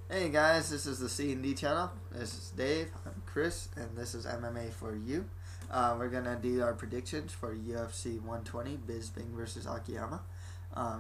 Hey guys, this is the C&D channel. This is Dave, I'm Chris, and this is MMA for you. We're gonna do our predictions for UFC 120, Bisping versus Akiyama.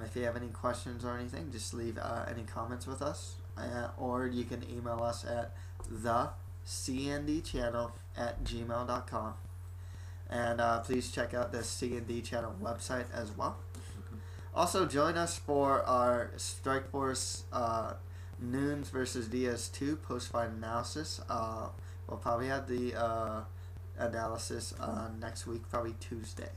If you have any questions or anything, just leave any comments with us, or you can email us at thecndchannel@gmail.com. And please check out the C&D channel website as well. Also, join us for our Strikeforce Noons versus DS2 post-fight analysis. We'll probably have the analysis next week, probably Tuesday.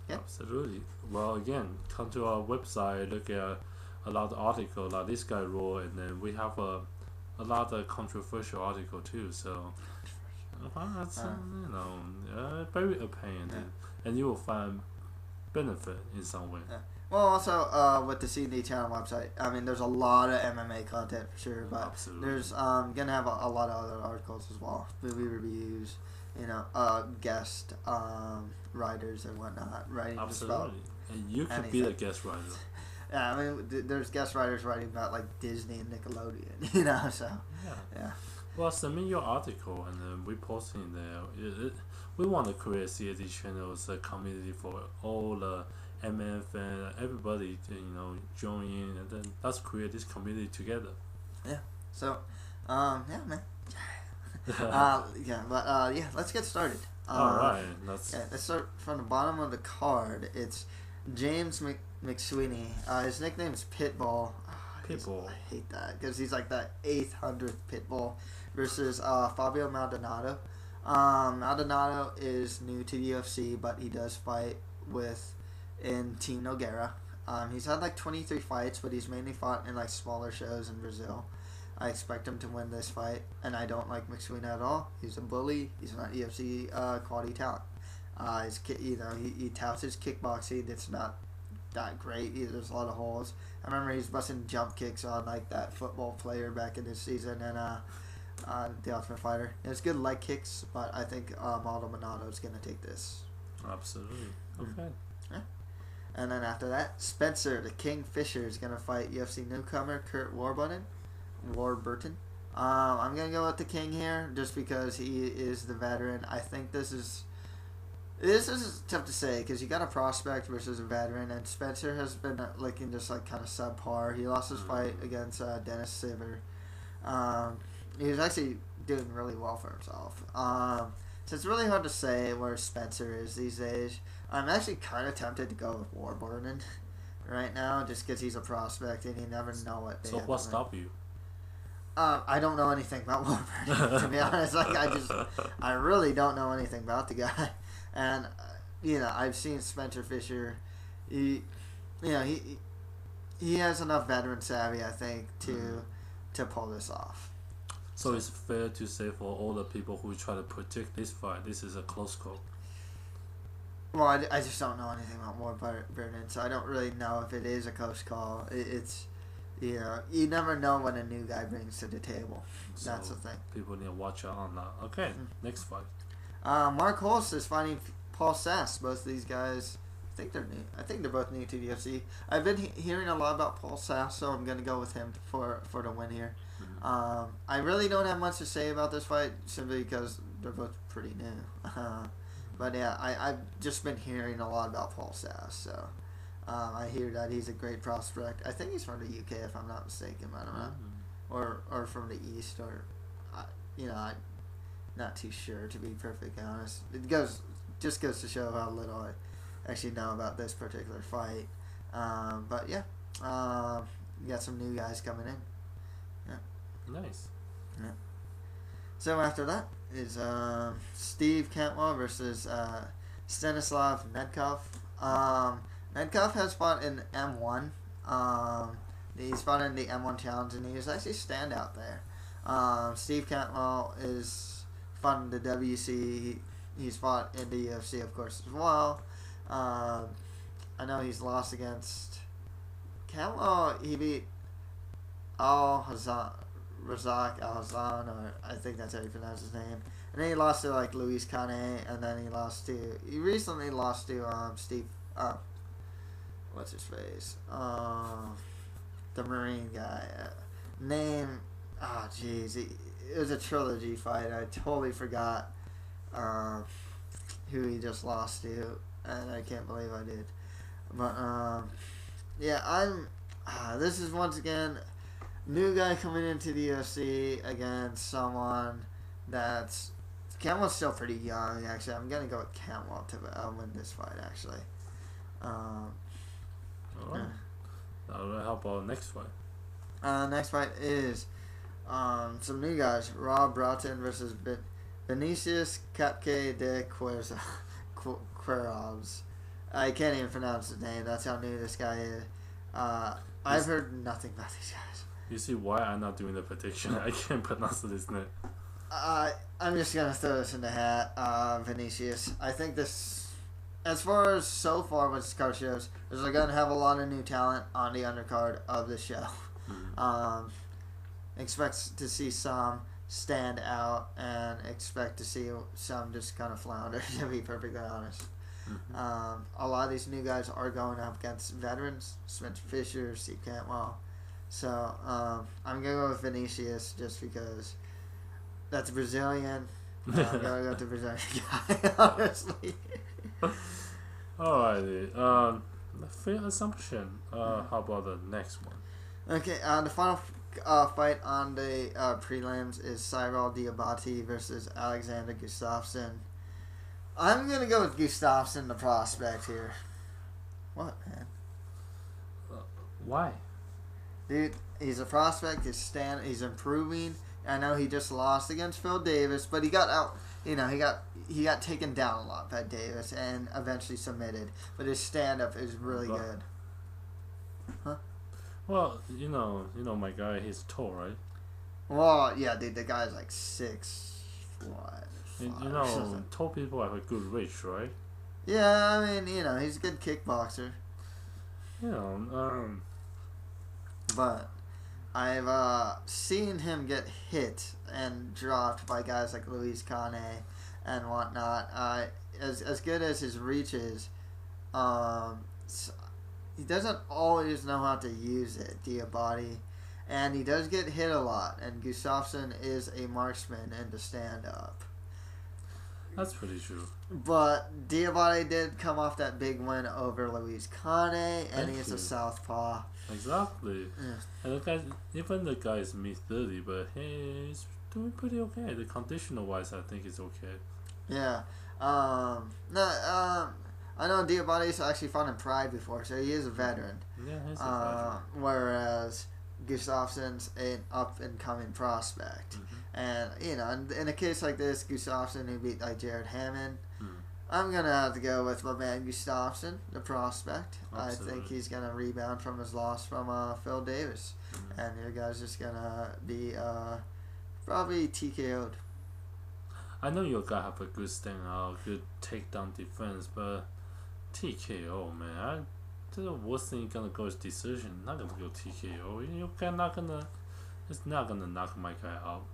Yeah. Absolutely. Well, again, come to our website, look at a lot of articles like this guy wrote, and then we have a lot of controversial article too. So, that's very opinion, and you will find benefit in some way. Well, also with the C&D channel website, I mean, there's a lot of MMA content for sure, but Absolutely. there's gonna have a lot of other articles as well, movie reviews, guest writers and whatnot, writing Absolutely. just about And you can anything. be the guest writer. Yeah, I mean, there's guest writers writing about like Disney and Nickelodeon, so yeah. Well, send me your article, and then we post it in there. We want to create CAD channels, a community for all the MMA fans, everybody to join in, and then let's create this community together. Yeah. So, yeah, man. Let's get started. All right, let's start from the bottom of the card. It's James McSween. His nickname's Pitbull. Pitbull. I hate that because he's like the 800th Pitbull versus Fabio Maldonado. Maldonado is new to the UFC, but he does fight in Team Nogueira. He's had like 23 fights, but he's mainly fought in like smaller shows in Brazil. I expect him to win this fight, and I don't like McSween at all. He's a bully. He's not UFC quality talent. He touts his kickboxing. It's not that great. There's a lot of holes. I remember he's busting jump kicks on like that football player back in his season and The Ultimate Fighter. It's good leg kicks, but I think Maldonado is gonna take this. Absolutely. Okay. Yeah. And then after that, Spencer the Kingfisher is gonna fight UFC newcomer Kurt Warburton. I'm gonna go with the King here just because he is the veteran. I think this is tough to say because you got a prospect versus a veteran, and Spencer has been looking just like kind of subpar. He lost his fight against Dennis Siver. He was actually doing really well for himself. So it's really hard to say where Spencer is these days. I'm actually kind of tempted to go with Warburton right now just because he's a prospect and you never know what they So what stopped you? I don't know anything about Warburton, to be honest. I really don't know anything about the guy. And, I've seen Spencer Fisher. He has enough veteran savvy, I think, to pull this off. So it's fair to say for all the people who try to predict this fight, this is a close call. Well, I just don't know anything about Warburton, so I don't really know if it is a close call. It's you never know what a new guy brings to the table. So that's the thing. People need to watch out on that. Okay, next fight. Mark Holst is fighting Paul Sass. Both of these guys, I think they're new. I think they're both new to the UFC. I've been hearing a lot about Paul Sass, so I'm gonna go with him for the win here. I really don't have much to say about this fight simply because they're both pretty new. But yeah, I've just been hearing a lot about Paul Sass, so I hear that he's a great prospect. I think he's from the UK, if I'm not mistaken. I don't know, or from the East, or I'm not too sure, to be perfectly honest. It just goes to show how little I actually know about this particular fight. But yeah, you got some new guys coming in. Yeah. Nice. Yeah. So after that is Steve Cantwell versus Stanislav Nedkov. Nedkov has fought in M1. He's fought in the M1 challenge, and he was actually standout there. Steve Cantwell is fought in the WC. He's fought in the UFC, of course, as well. I know he's lost against Cantwell. He beat Razak Al-Hazan, or I think that's how you pronounce his name. And then he lost to like Luis Cane, and then he recently lost to Steve what's his face? The Marine guy. name. Oh, jeez. It was a trilogy fight. I totally forgot who he just lost to, and I can't believe I did. But, yeah, this is once again new guy coming into the UFC against someone that's. Camwell's still pretty young, actually. I'm going to go with Camwell to win this fight, actually. Alright. How about next fight? Next fight is some new guys. Rob Broughton versus Vinicius Capque de Queiroz. I can't even pronounce his name. That's how new this guy is. I've heard nothing about these guys. You see why I'm not doing the prediction? I can't pronounce this name. I'm just going to throw this in the hat. Vinicius. I think this, as far as so far what this card shows, is they're going to have a lot of new talent on the undercard of the show. Expect to see some stand out and expect to see some just kind of flounder, to be perfectly honest. A lot of these new guys are going up against veterans, Spencer Fisher, Steve Cantwell. So I'm going to go with Vinicius just because that's Brazilian. I'm going to go with the Brazilian guy, honestly. Alrighty. Fair assumption. How about the next one? Okay, the final fight on the prelims is Cyril Diabate versus Alexander Gustafsson. I'm going to go with Gustafsson, the prospect here. What, man? Why? Dude, he's a prospect. He's improving. I know he just lost against Phil Davis, but he got out. He got taken down a lot by Davis and eventually submitted. But his stand-up is really good. Huh? Well, you know my guy. He's tall, right? Well, yeah, dude, the guy's like 6'5". Tall people have a good reach, right? Yeah, I mean, he's a good kickboxer. But I've seen him get hit and dropped by guys like Luis Cane and whatnot. As good as his reach is, he doesn't always know how to use it, Diabate. And he does get hit a lot, and Gustafsson is a marksman in the stand-up. That's pretty true. But Diabate did come off that big win over Luis Cane, and he's a southpaw. Exactly. Yeah. And the guy is mid-30, but he's doing pretty okay. The conditional-wise, I think it's okay. Yeah. I know Diabate's actually fought in Pride before, so he is a veteran. Yeah, he's a veteran. Whereas Gustafsson's an up-and-coming prospect. And, in a case like this, Gustafsson, who beat like Jared Hammond, I'm going to have to go with my man Gustafsson, the prospect. Absolutely. I think he's going to rebound from his loss from Phil Davis. And your guy's just going to be probably TKO'd. I know your guy have a good stand out, good takedown defense, but TKO, man. The worst thing going to go is decision. Not going to go TKO. It's not going to knock my guy out.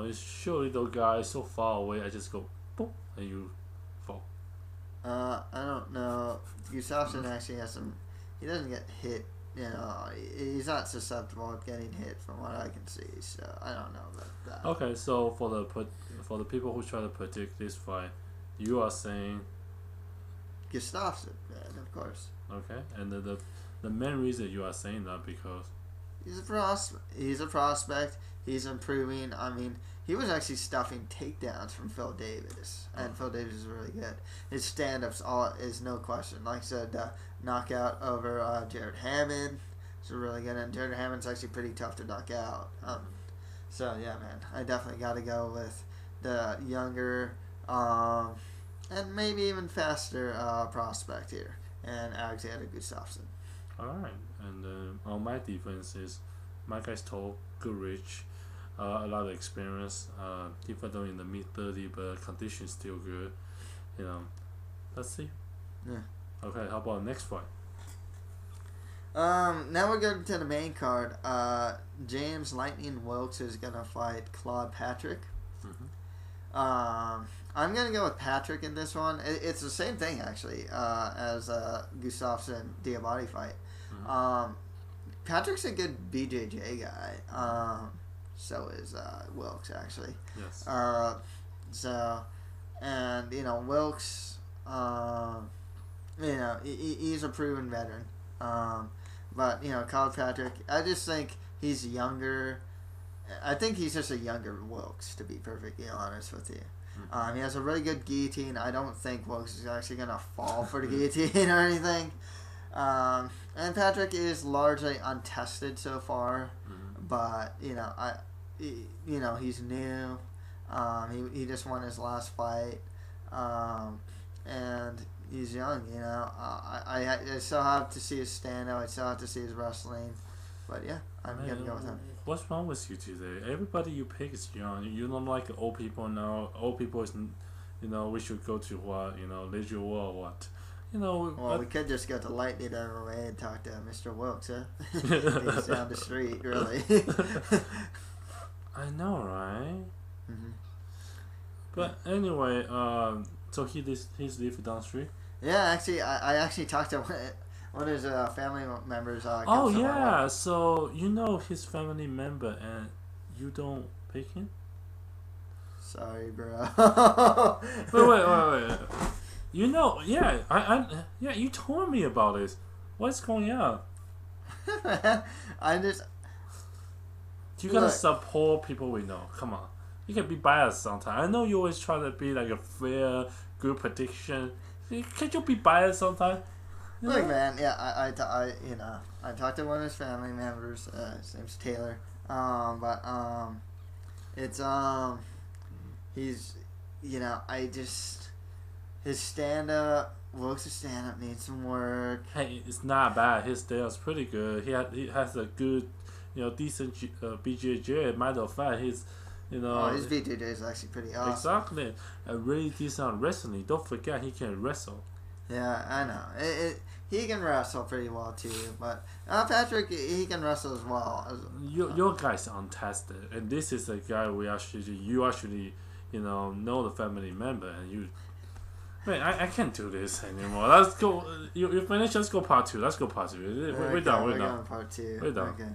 It's surely the guy so far away. I just go boom and you fall. I don't know. Gustafsson actually has some. He doesn't get hit. He's not susceptible of getting hit from what I can see. So I don't know about that. Okay, so for the people who try to predict this fight, you are saying Gustafsson, man, of course. Okay, and the main reason you are saying that because he's a prospect. He's improving. I mean, he was actually stuffing takedowns from Phil Davis, and Phil Davis is really good. His stand-ups is no question. Like I said, knockout over Jared Hammond is really good, and Jared Hammond's actually pretty tough to knock out. So yeah, man, I definitely got to go with the younger and maybe even faster prospect here, and Alexander Gustafsson. All right, and on my defense is my guy's tall, good reach. A lot of experience, even though in the mid-30, but condition still good. Let's see. Yeah. Okay, how about next fight? Now we're going to the main card. James Lightning Wilkes is gonna fight Claude Patrick. I'm gonna go with Patrick in this one. It's the same thing actually as Gustafsson Diabate fight. Patrick's a good BJJ guy. So is Wilkes actually. Yes. And Wilkes, he's a proven veteran. But Kyle Patrick, I just think he's younger. I think he's just a younger Wilkes, to be perfectly honest with you. He has a really good guillotine. I don't think Wilkes is actually gonna fall for the guillotine or anything. And Patrick is largely untested so far, but he's new. He just won his last fight, and he's young. I still have to see his stand-up. I still have to see his wrestling, but yeah, I'm gonna go with him. What's wrong with you today? Everybody you pick is young. You don't like old people now. Old people is, we should go to what, Leisure War or what. Well, we could just go to Lightning over way and talk to Mr. Wilkes, huh? He's down the street, really. I know, right? Mm-hmm. But anyway, so he's lived down the street? Yeah, actually, I actually talked to one of his family members. Oh, yeah, so his family member and you don't pick him? Sorry, bro. Wait. You told me about this. What's going on? You gotta support people we know. Come on. You can be biased sometimes. I know you always try to be like a fair, good prediction. Can't you be biased sometimes? Look, man. Yeah, I talked to one of his family members. His name's Taylor. He's, his stand-up, Wilkes' stand-up needs some work. Hey, it's not bad. His stand-up's pretty good. He has a good, decent BJJ. Matter of fact, his BJJ is actually pretty awesome. Exactly. A really decent wrestling. Don't forget, he can wrestle. Yeah, I know. He can wrestle pretty well too, but Patrick, he can wrestle as well. Your guy's untested, and this is a guy you actually know the family member, and you. Wait, I can't do this anymore. Let's go. You finished. Let's go part 2. We're done. We're going part 2. We're done. Okay.